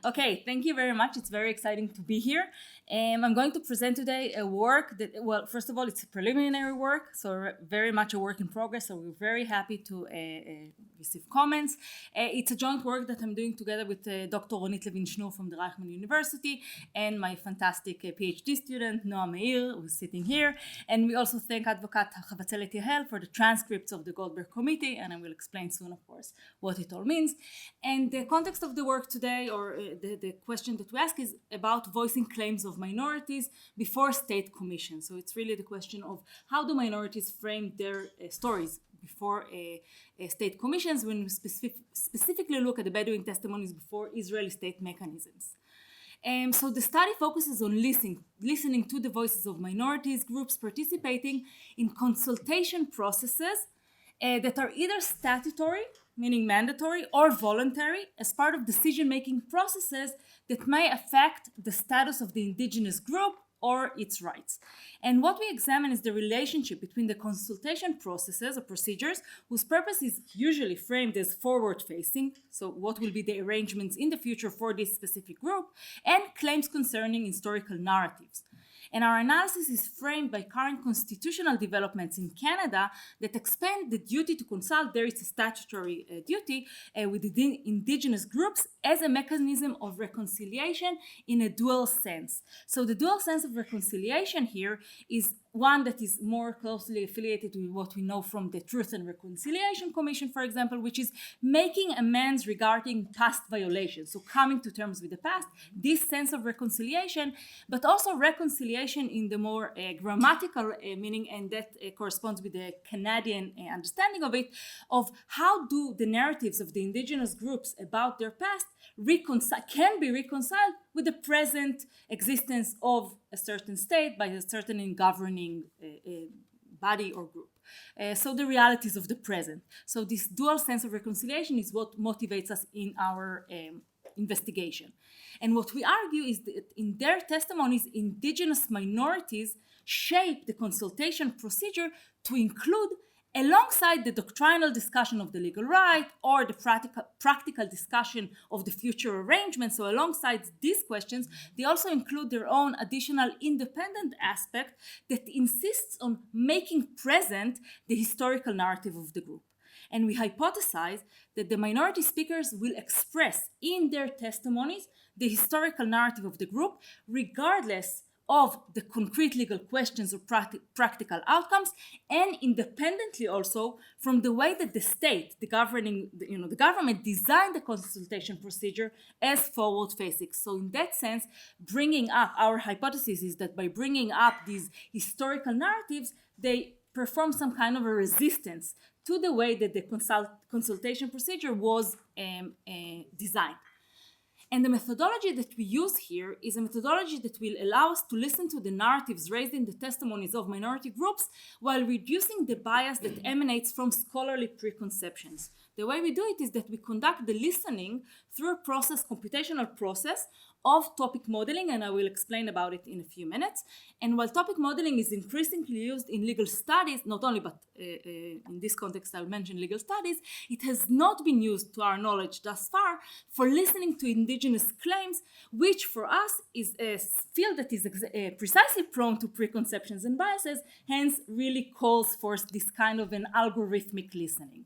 Okay, thank you very much. It's very exciting to be here. I'm going to present today a work that, well, first of all, it's a preliminary work, so very much a work in progress, so we're very happy to receive comments. It's a joint work that I'm doing together with Dr. Ronit Levin-Schnur from the Reichman University and my fantastic PhD student, Noah Meir, who's sitting here. And we also thank Advocate Chavatzelet Yehel for the transcripts of the Goldberg Committee, and I will explain soon, of course, what it all means. And the context of the work today, or the question that we ask, is about voicing claims of minorities before state commission. So it's really the question of how do minorities frame their stories before state commissions, when we specifically look at the Bedouin testimonies before Israeli state mechanisms. So the study focuses on listening to the voices of minorities groups participating in consultation processes that are either statutory, meaning mandatory, or voluntary as part of decision-making processes that may affect the status of the indigenous group or its rights. And what we examine is the relationship between the consultation processes or procedures, whose purpose is usually framed as forward-facing, so what will be the arrangements in the future for this specific group, and claims concerning historical narratives. And our analysis is framed by current constitutional developments in Canada that expand the duty to consult, there is a statutory duty, with the indigenous groups as a mechanism of reconciliation in a dual sense. So the dual sense of reconciliation here is one that is more closely affiliated with what we know from the Truth and Reconciliation Commission, for example, which is making amends regarding past violations. So coming to terms with the past, this sense of reconciliation, but also reconciliation in the more grammatical meaning, and that corresponds with the Canadian understanding of it, of how do the narratives of the indigenous groups about their past can be reconciled with the present existence of a certain state by a certain governing body or group. So the realities of the present. So this dual sense of reconciliation is what motivates us in our investigation. And what we argue is that in their testimonies, indigenous minorities shape the consultation procedure to include, alongside the doctrinal discussion of the legal right or the practical discussion of the future arrangements, so alongside these questions, they also include their own additional independent aspect that insists on making present the historical narrative of the group. And we hypothesize that the minority speakers will express in their testimonies the historical narrative of the group, regardless of the concrete legal questions or practical outcomes, and independently also from the way that the state, the government designed the consultation procedure as forward-facing. So in that sense, bringing up, our hypothesis is that by bringing up these historical narratives, they perform some kind of a resistance to the way that the consultation procedure was designed. And the methodology that we use here is a methodology that will allow us to listen to the narratives raised in the testimonies of minority groups while reducing the bias that emanates from scholarly preconceptions. The way we do it is that we conduct the listening through a computational process of topic modeling, and I will explain about it in a few minutes. And while topic modeling is increasingly used in legal studies, not only, but in this context I'll mention legal studies, it has not been used, to our knowledge thus far, for listening to indigenous claims, which for us is a field that is precisely prone to preconceptions and biases, hence really calls for this kind of an algorithmic listening.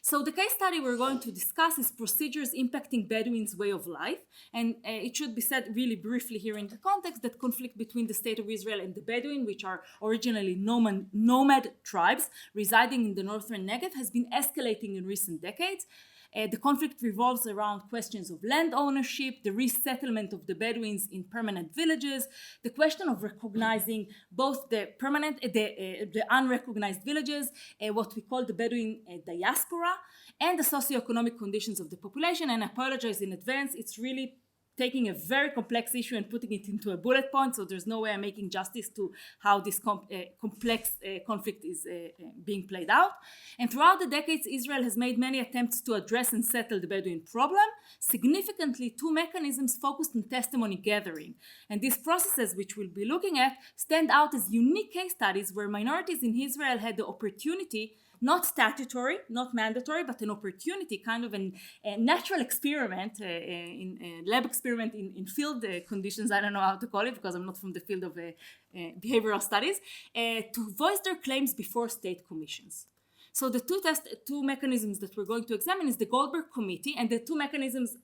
So the case study we're going to discuss is procedures impacting Bedouins' way of life, and it should be said really briefly here in the context that conflict between the state of Israel and the Bedouin, which are originally nomad tribes residing in the northern Negev, has been escalating in recent decades. The conflict revolves around questions of land ownership, the resettlement of the Bedouins in permanent villages, the question of recognizing both the permanent, the unrecognized villages, what we call the Bedouin diaspora, and the socioeconomic conditions of the population. And I apologize in advance, it's really taking a very complex issue and putting it into a bullet point, so there's no way I'm making justice to how this complex conflict is being played out. And throughout the decades, Israel has made many attempts to address and settle the Bedouin problem. Significantly, two mechanisms focused on testimony gathering. And these processes, which we'll be looking at, stand out as unique case studies where minorities in Israel had the opportunity not statutory, not mandatory, but an opportunity, kind of a natural experiment, in a lab experiment in field conditions, I don't know how to call it because I'm not from the field of behavioral studies, to voice their claims before state commissions. So the two mechanisms that we're going to examine is the Goldberg Committee, and the two mechanisms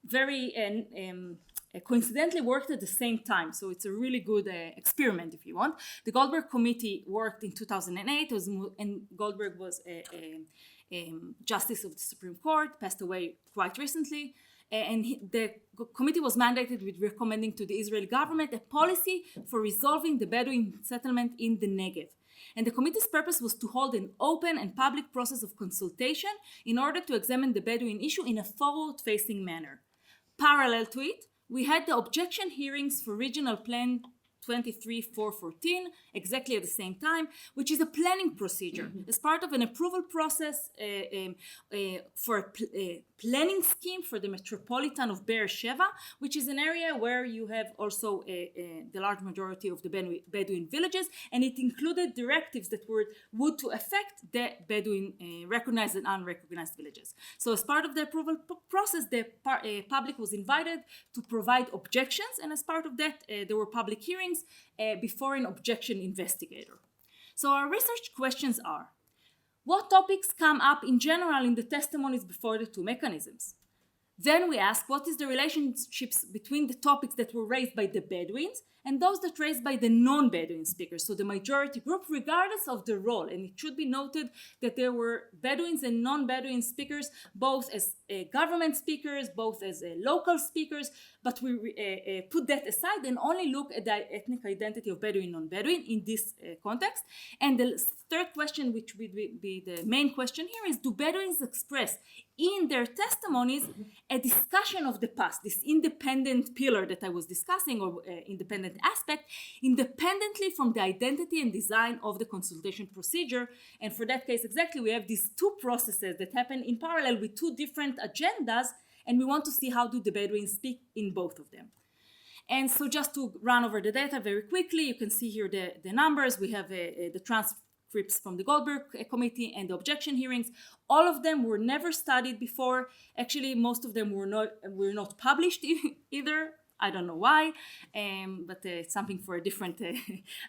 very coincidentally worked at the same time. So it's a really good experiment if you want. The Goldberg Committee worked in 2008, and Goldberg was a Justice of the Supreme Court, passed away quite recently. The committee was mandated with recommending to the Israeli government a policy for resolving the Bedouin settlement in the Negev. And the committee's purpose was to hold an open and public process of consultation in order to examine the Bedouin issue in a forward-facing manner. Parallel to it, we had the objection hearings for Regional Plan 23-414 exactly at the same time, which is a planning procedure as part of an approval process for a planning scheme for the metropolitan of Beer Sheva, which is an area where you have also the large majority of the Bedouin villages, and it included directives that would to affect the Bedouin recognized and unrecognized villages. So as part of the approval process, the public was invited to provide objections, and as part of that there were public hearings before an objection investigator. So our research questions are: what topics come up in general in the testimonies before the two mechanisms? Then we ask, what is the relationships between the topics that were raised by the Bedouins and those that raised by the non-Bedouin speakers, so the majority group, regardless of the role. And it should be noted that there were Bedouins and non-Bedouin speakers, both as government speakers, both as local speakers, but we put that aside and only look at the ethnic identity of Bedouin and non-Bedouin in this context. And the third question, which would be the main question here, is: do Bedouins express in their testimonies a discussion of the past, this independent pillar that I was discussing, or independent aspect, independently from the identity and design of the consultation procedure? And for that case exactly, we have these two processes that happen in parallel with two different agendas, and we want to see how do the Bedouins speak in both of them. And so just to run over the data very quickly, you can see here the numbers. We have the transcripts from the Goldberg Committee and the objection hearings. All of them were never studied before. Actually, most of them were not published either. I don't know why, but it's something for a different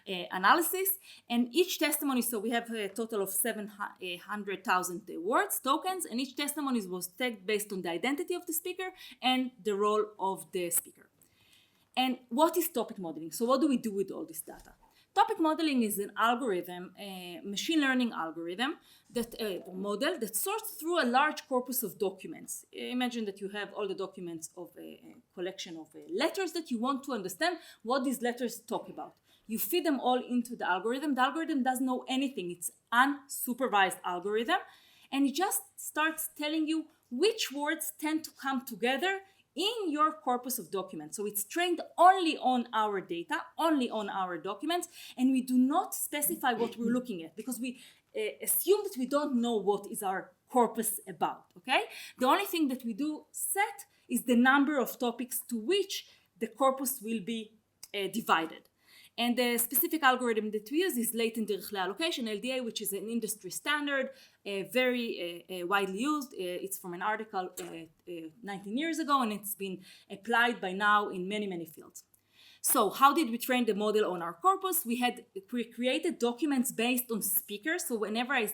analysis. And each testimony, so we have a total of 700,000 words, tokens, and each testimony was tagged based on the identity of the speaker and the role of the speaker. And what is topic modeling? So what do we do with all this data? Topic modeling is an algorithm, a machine learning algorithm, model that sorts through a large corpus of documents. Imagine that you have all the documents of a collection of letters that you want to understand what these letters talk about. You feed them all into the algorithm. The algorithm doesn't know anything. It's unsupervised algorithm, and it just starts telling you which words tend to come together in your corpus of documents. So it's trained only on our data, only on our documents, and we do not specify what we're looking at because we assume that we don't know what is our corpus about, okay? The only thing that we do set is the number of topics to which the corpus will be divided. And the specific algorithm that we use is latent דרכלי allocation, LDA, which is an industry standard, very widely used. It's from an article 19 years ago, and it's been applied by now in many, many fields. So how did we train the model on our corpus? We created documents based on speakers. So whenever I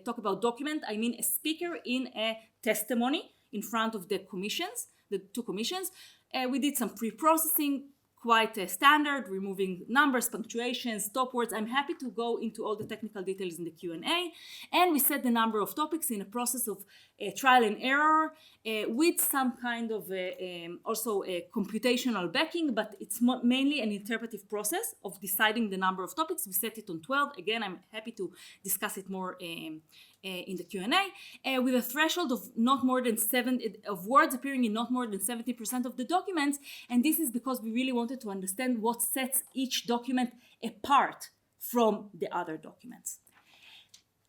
talk about document, I mean a speaker in a testimony in front of the commissions, the two commissions. We did some pre-processing, quite standard, removing numbers, punctuations, stop words. I'm happy to go into all the technical details in the Q&A. And we set the number of topics in a process of trial and error with some kind of also a computational backing, but it's mainly an interpretive process of deciding the number of topics. We set it on 12. Again, I'm happy to discuss it more in the Q&A, with a threshold of not more than of words appearing in not more than 70% of the documents. And this is because we really wanted to understand what sets each document apart from the other documents.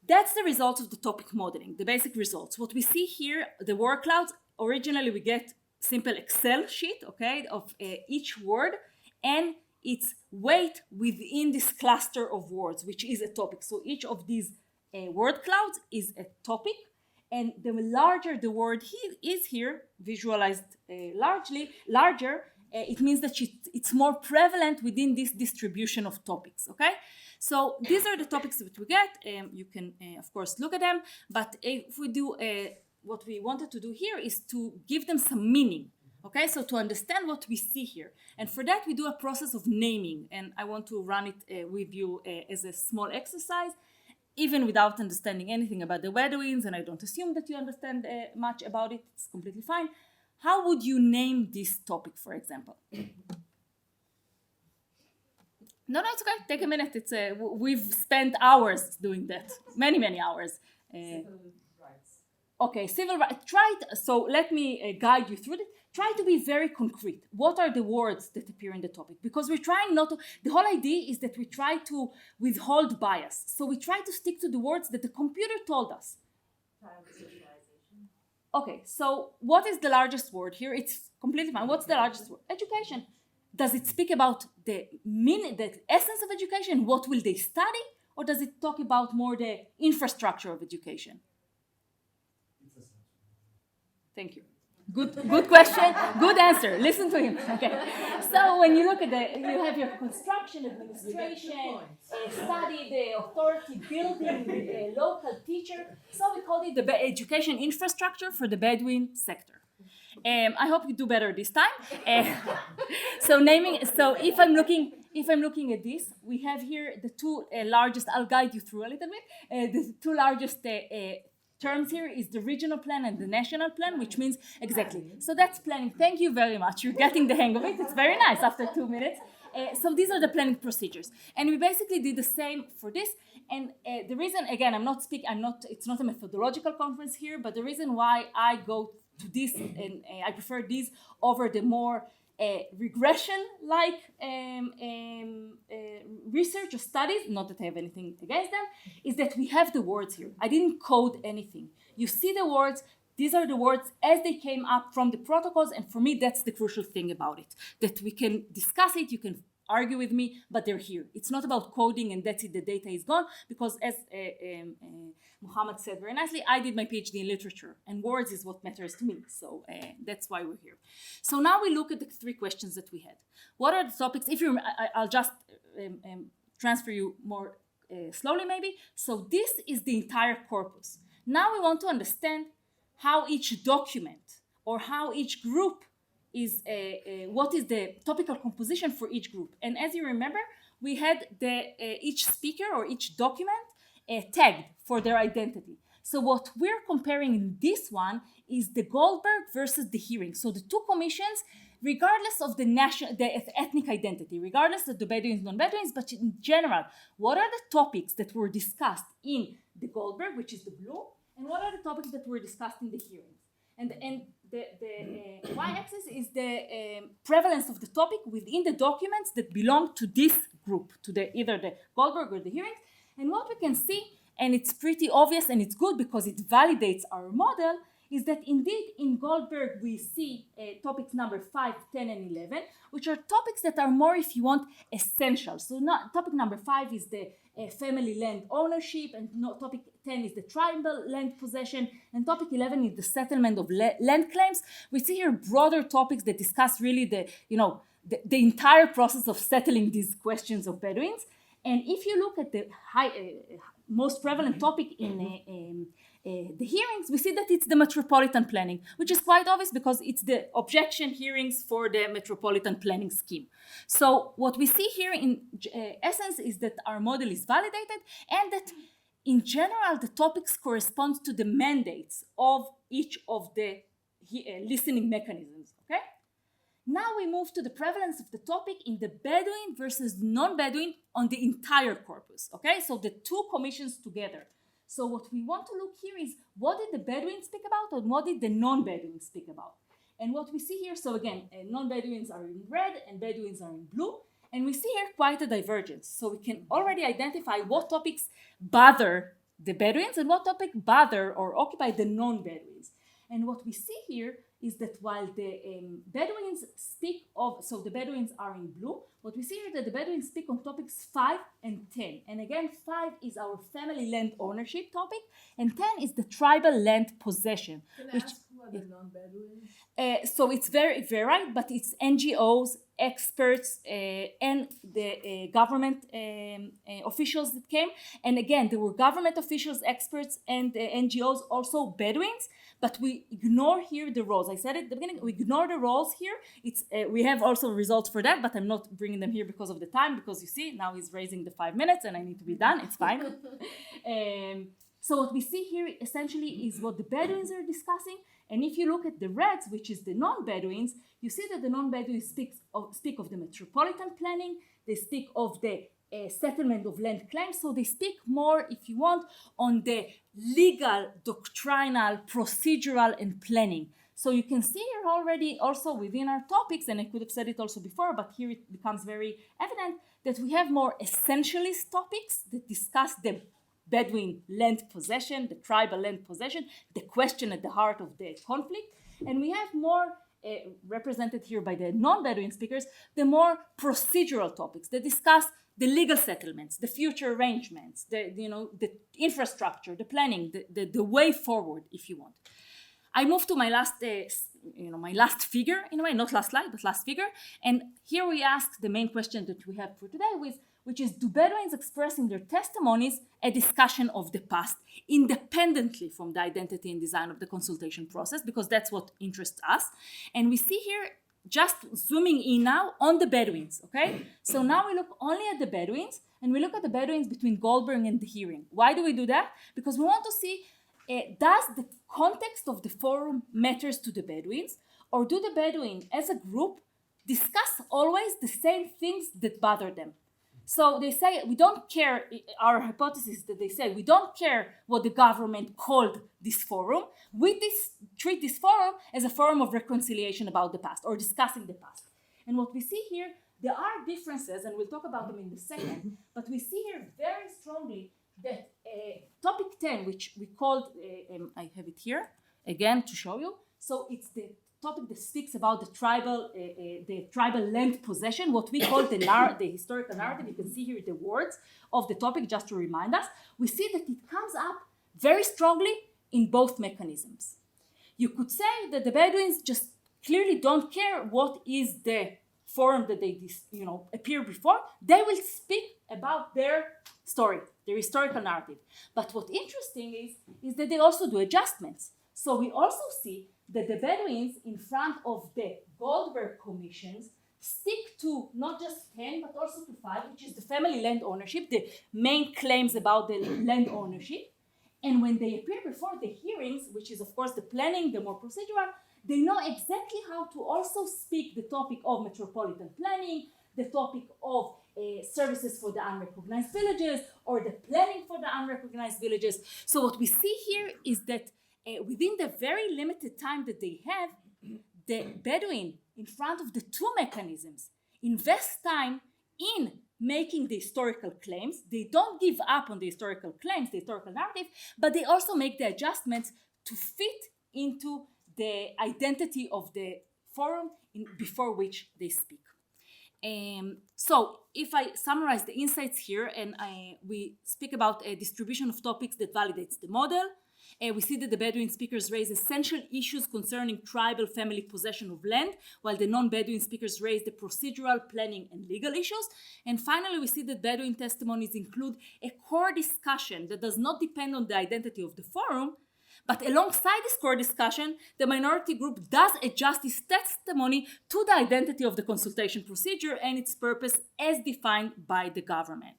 That's the result of the topic modeling, the basic results. What we see here, the word clouds, originally we get simple Excel sheet, okay, of each word and its weight within this cluster of words, which is a topic. So each of these word clouds is a topic, and the larger the word is here, visualized larger, it means that it's more prevalent within this distribution of topics, okay? So these are the topics that we get. You can, of course, look at them, but if we do, what we wanted to do here is to give them some meaning, okay? So to understand what we see here. And for that, we do a process of naming, and I want to run it with you as a small exercise, even without understanding anything about the Bedouins, and I don't assume that you understand much about it, it's completely fine. How would you name this topic, for example? No, it's okay. Take a minute. It's we've spent hours doing that, many hours. Civil rights. Okay, civil rights. So let me guide you through it. Try to be very concrete. What are the words that appear in the topic? Because we're trying not to. The whole idea is that we try to withhold bias. So we try to stick to the words that the computer told us. Okay, so what is the largest word here? It's completely fine. What's the largest word? Education. Does it speak about the essence of education? What will they study? Or does it talk about more the infrastructure of education? Thank you. Good question. Good answer. Listen to him. Okay. So when you look at you have your construction, administration, study, the authority, building, the local teacher. So we call it the education infrastructure for the Bedouin sector. I hope you do better this time. So if I'm looking at this, we have here the two largest. I'll guide you through a little bit. The two largest terms here is the regional plan and the national plan, which means exactly. So that's planning. Thank you very much. You're getting the hang of it. It's very nice after 2 minutes. So these are the planning procedures, and we basically did the same for this. And the reason, again, it's not a methodological conference here, but the reason why I go to this and I prefer these over the more regression-like research or studies, not that I have anything against them, is that we have the words here. I didn't code anything. You see the words. These are the words as they came up from the protocols, and for me, that's the crucial thing about it, that we can discuss it, you can argue with me, but they're here. It's not about coding and that's it, the data is gone, because as Muhammad said very nicely, I did my PhD in literature, and words is what matters to me, so that's why we're here. So now we look at the three questions that we had. What are the topics? I'll just transfer you more slowly maybe. So this is the entire corpus. Now we want to understand how each document or how each group is what is the topical composition for each group. And as you remember, we had each speaker or each document tagged for their identity. So what we're comparing in this one is the Goldberg versus the hearing. So the two commissions, regardless of the ethnic identity, regardless of the Bedouins, non-Bedouins, but in general, what are the topics that were discussed in the Goldberg, which is the blue, and what are the topics that were discussed in the hearings? And the y-axis is the prevalence of the topic within the documents that belong to this group, to either the Goldberg or the hearings. And what we can see, and it's pretty obvious and it's good because it validates our model, is that indeed in Goldberg we see topics number 5, 10, and 11, which are topics that are more, if you want, essential. So topic number 5 is the family land ownership, and topic 10 is the tribal land possession, and topic 11 is the settlement of land claims. We see here broader topics that discuss really the entire process of settling these questions of Bedouins. And if you look at the most prevalent topic in the hearings, we see that it's the metropolitan planning, which is quite obvious because it's the objection hearings for the metropolitan planning scheme. So what we see here in essence is that our model is validated, and that in general the topics correspond to the mandates of each of the listening mechanisms. Okay? Now we move to the prevalence of the topic in the Bedouin versus non-Bedouin on the entire corpus. Okay, so the two commissions together. So what we want to look here is, what did the Bedouins speak about and what did the non-Bedouins speak about? And what we see here, so again, non-Bedouins are in red and Bedouins are in blue. And we see here quite a divergence. So we can already identify what topics bother the Bedouins and what topic bother or occupy the non-Bedouins. And what we see here is that while the Bedouins speak of, so the Bedouins are in blue, what we see here that the Bedouins speak on topics 5 and 10. And again, 5 is our family land ownership topic, and 10 is the tribal land possession. Can I ask who are the non-Bedouins? So it's very varied, but it's NGOs, experts, and the government officials that came. And again, there were government officials, experts, and NGOs, also Bedouins. But we ignore here the roles. I said it at the beginning, we ignore the roles here. It's we have also results for that, but I'm not bringing them here because of the time, because you see, now he's raising the 5 minutes and I need to be done. It's fine. So what we see here essentially is what the Bedouins are discussing. And if you look at the reds, which is the non-Bedouins, you see that the non-Bedouins speak of the metropolitan planning. They speak of the settlement of land claims. So they speak more, if you want, on the legal, doctrinal, procedural, and planning. So you can see here already also within our topics, and I could have said it also before, but here it becomes very evident that we have more essentialist topics that discuss the Bedouin land possession, the tribal land possession, the question at the heart of the conflict. And we have more represented here by the non-Bedouin speakers, the more procedural topics that discuss the legal settlements, the future arrangements, the infrastructure, the planning, the way forward, if you want. I move to my last, my last figure, in a way, not last slide, but last figure. And here we ask the main question that we have for today, which is, do Bedouins express in their testimonies a discussion of the past, independently from the identity and design of the consultation process, because that's what interests us. And we see here, just zooming in now on the Bedouins, okay? So now we look only at the Bedouins, and we look at the Bedouins between Goldberg and the hearing. Why do we do that? Because we want to see, does the context of the forum matters to the Bedouins, or do the Bedouin as a group discuss always the same things that bother them? So they say, we don't care, our hypothesis that they say, we don't care what the government called this forum. We treat this forum as a forum of reconciliation about the past, or discussing the past. And what we see here, there are differences, and we'll talk about them in a second, but we see here very strongly that topic 10, which we called, I have it here, again to show you. So it's the topic that speaks about the tribal land possession, what we call the historical narrative. You can see here the words of the topic just to remind us. We see that it comes up very strongly in both mechanisms. You could say that the Bedouins just clearly don't care what is the forum that they appear before. They will speak about their story, their historical narrative. But what's interesting is that they also do adjustments. So we also see that the Bedouins in front of the Goldberg commissions stick to not just 10 but also to 5, which is the family land ownership, the main claims about the land ownership. And when they appear before the hearings, which is of course the planning, the more procedural, they know exactly how to also speak the topic of metropolitan planning, the topic of services for the unrecognized villages, or the planning for the unrecognized villages. So what we see here is that within the very limited time that they have, the Bedouin in front of the two mechanisms invest time in making the historical claims. They don't give up on the historical claims, the historical narrative, but they also make the adjustments to fit into the identity of the forum before which they speak. So if I summarize the insights here, and we speak about a distribution of topics that validates the model. We see that the Bedouin speakers raise essential issues concerning tribal family possession of land, while the non-Bedouin speakers raise the procedural, planning, and legal issues. And finally, we see that Bedouin testimonies include a core discussion that does not depend on the identity of the forum, but alongside this core discussion, the minority group does adjust its testimony to the identity of the consultation procedure and its purpose as defined by the government.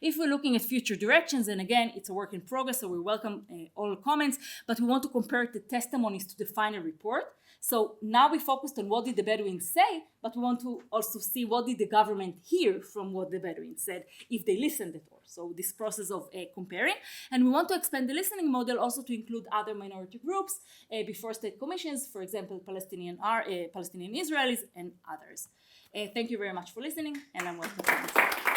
If we're looking at future directions, and again, it's a work in progress, so we welcome all comments, but we want to compare the testimonies to the final report. So now we focused on what did the Bedouins say, but we want to also see what did the government hear from what the Bedouins said, if they listened at all. So this process of comparing. And we want to expand the listening model also to include other minority groups before state commissions, for example, Palestinian Israelis and others. Thank you very much for listening, and I'm welcome to answer.